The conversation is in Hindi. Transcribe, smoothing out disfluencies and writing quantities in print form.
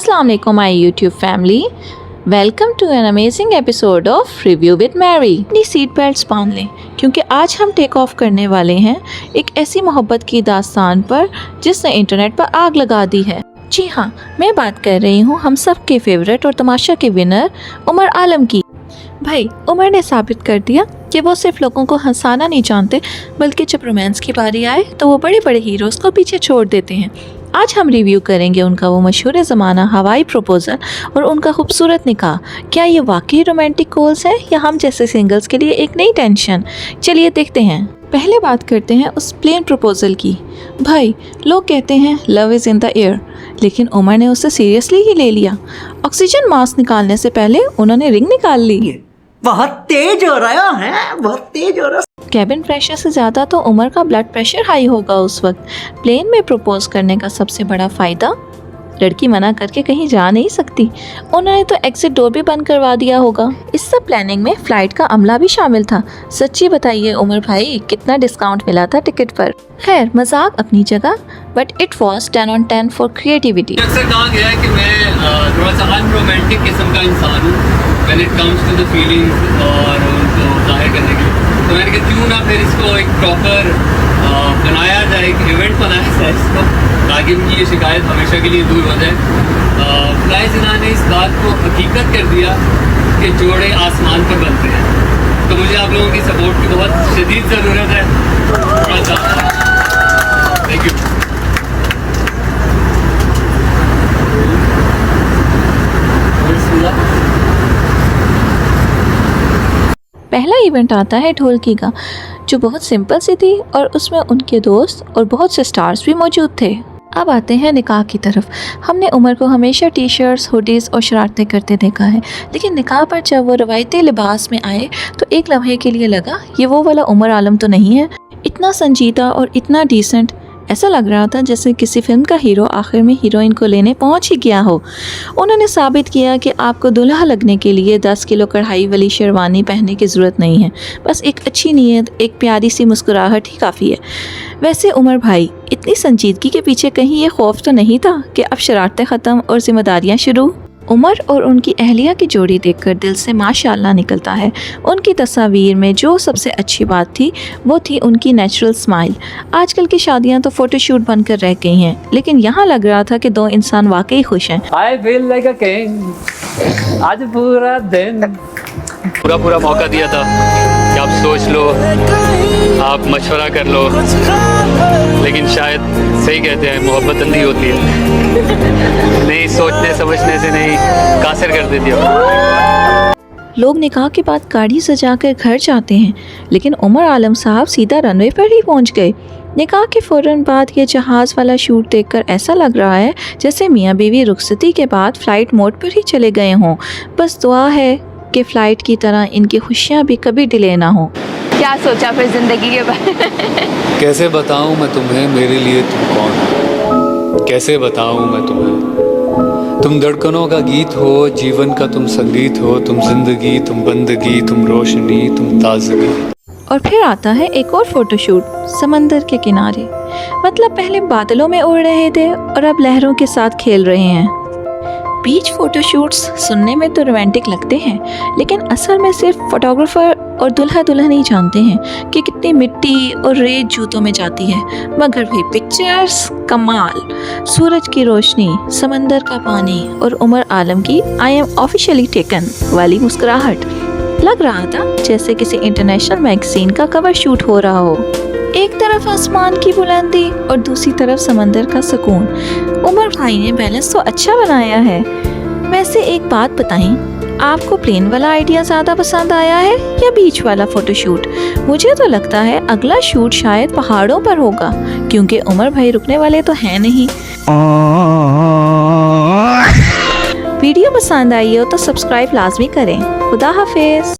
अस्सलाम वालेकुम my YouTube family, welcome to an amazing episode of review with Mary. अपनी सीट बेल्ट्स बांध लें क्योंकि आज हम टेक ऑफ करने वाले हैं एक ऐसी मोहब्बत की दास्तान पर जिसने इंटरनेट पर आग लगा दी है। जी हाँ, मैं बात कर रही हूँ हम सब के फेवरेट और तमाशा के विनर उमर आलम की। भाई उमर ने साबित कर दिया कि वो सिर्फ लोगों को हंसाना नहीं जानते, बल्कि जब रोमांस की बारी आए तो वो बड़े बड़े हीरोज़ को पीछे छोड़ देते हैं। आज हम रिव्यू करेंगे उनका वो मशहूर ज़माना हवाई प्रपोज़ल और उनका खूबसूरत निकाह। क्या ये वाकई रोमांटिक गोल्स है या हम जैसे सिंगल्स के लिए एक नई टेंशन? चलिए देखते हैं। पहले बात करते हैं उस प्लेन प्रपोज़ल की। भाई लोग कहते हैं love is in the air, लेकिन उमर ने उसे सीरियसली ही ले लिया। ऑक्सीजन मास्क निकालने से पहले उन्होंने रिंग निकाल ली। बहुत तेज हो रहा है, बहुत तेज हो रहा है। कैबिन प्रेशर से ज़्यादा तो उमर का ब्लड प्रेशर हाई होगा उस वक्त। प्लेन में प्रपोज करने का सबसे बड़ा फ़ायदा, लड़की मना करके कहीं जा नहीं सकती। उन्होंने तो एग्जिट डोर भी बंद करवा दिया होगा। इस सब प्लानिंग में फ़्लाइट का अमला भी शामिल था। सच्ची बताइए उमर भाई, कितना डिस्काउंट मिला था टिकट पर? खैर, मजाक अपनी जगह, but it was 10 on 10 for creativity. अक्सर कहा गया है कि मैं थोड़ा सा अनरोमांटिक किस्म का इंसान हूँ when it comes to the feelings और उनको जाहिर करने के लिए। तो मैंने कहा क्यों ना फिर इसको एक प्रॉपर बनाया जाए, एक इवेंट बनाया जाए इसको, ताकि उनकी ये शिकायत हमेशा के लिए दूर हो जाए। फ्लाई जिना ने इस बात को हकीकत कर दिया कि जोड़े आसमान पर बनते हैं। तो मुझे आप लोगों की सपोर्ट की बहुत शदीद ज़रूरत है। थोड़ा सा थैंक यू। पहला इवेंट आता है ढोलकी का, जो बहुत सिंपल सी थी और उसमें उनके दोस्त और बहुत से स्टार्स भी मौजूद थे। अब आते हैं निकाह की तरफ। हमने उमर को हमेशा टी शर्ट्स, हुडीज़ और शरारतें करते देखा है, लेकिन निकाह पर जब वो रवायती लिबास में आए तो एक लम्हे के लिए लगा ये वो वाला उमर आलम तो नहीं है। इतना संजीदा और इतना डिसेंट, ऐसा लग रहा था जैसे किसी फिल्म का हीरो आखिर में हीरोइन को लेने पहुंच ही गया हो। उन्होंने साबित किया कि आपको दुल्हा लगने के लिए 10 किलो कढ़ाई वाली शेरवानी पहनने की ज़रूरत नहीं है, बस एक अच्छी नीयत, एक प्यारी सी मुस्कुराहट ही काफ़ी है। वैसे उमर भाई, इतनी संजीदगी के पीछे कहीं ये खौफ तो नहीं था कि अब शरारतें ख़त्म और जिम्मेदारियाँ शुरू? उमर और उनकी अहलिया की जोड़ी देखकर दिल से माशाअल्लाह निकलता है। उनकी तस्वीर में जो सबसे अच्छी बात थी वो थी उनकी नेचुरल स्माइल। आजकल की शादियां तो फोटोशूट बनकर रह गई हैं, लेकिन यहाँ लग रहा था कि दो इंसान वाकई खुश हैं। I feel like a king। आज पूरा दिन पूरा मौका दिया था कि आप सोच लो, आप मशवरा कर लो, लेकिन शायद सही कहते हैं मोहब्बत अंधी होती है, नहीं सोचने समझने से नहीं कासिर कर देती है। लोग निकाह के बाद गाड़ी सजाकर घर जाते हैं, लेकिन उमर आलम साहब सीधा रनवे पर ही पहुंच गए। निकाह के फ़ौरन बाद ये जहाज़ वाला शूट देखकर ऐसा लग रहा है जैसे मियाँ बीवी रुखसती के बाद फ़्लाइट मोड पर ही चले गए हों। बस दुआ है कि फ़्लाइट की तरह इनकी खुशियाँ भी कभी डिले ना हो। क्या सोचा फिर ज़िंदगी के बारे में? कैसे बताऊं मैं तुम्हें मेरे लिए तुम कौन हो? कैसे बताऊं मैं तुम्हें? तुम धड़कनों का गीत हो, जीवन का तुम संगीत हो, तुम जिंदगी, तुम बंदगी, तुम रोशनी, तुम ताजगी। और फिर आता है एक और फोटोशूट समंदर के किनारे। मतलब पहले बादलों में उड़ रहे थे और अब लहरों के साथ खेल रहे हैं। बीच फोटोशूट्स सुनने में तो रोमांटिक लगते हैं, लेकिन असल में सिर्फ फोटोग्राफर और दूल्हा दुल्हन ही जानते हैं कि कितनी मिट्टी और रेत जूतों में जाती है। मगर भाई पिक्चर्स कमाल, सूरज की रोशनी, समंदर का पानी और उमर आलम की आई एम ऑफिशियली टेकन वाली मुस्कुराहट। लग रहा था जैसे किसी इंटरनेशनल मैगजीन का कवर शूट हो रहा हो। एक तरफ आसमान की बुलंदी और दूसरी तरफ समंदर का सुकून। उमर भाई ने बैलेंस तो अच्छा बनाया है। वैसे एक बात बताएं, आपको प्लेन वाला आइडिया ज़्यादा पसंद आया है या बीच वाला फ़ोटोशूट? मुझे तो लगता है अगला शूट शायद पहाड़ों पर होगा, क्योंकि उमर भाई रुकने वाले तो हैं नहीं। वीडियो पसंद आई हो तो सब्सक्राइब लाजमी करें। खुदा हाफिज़।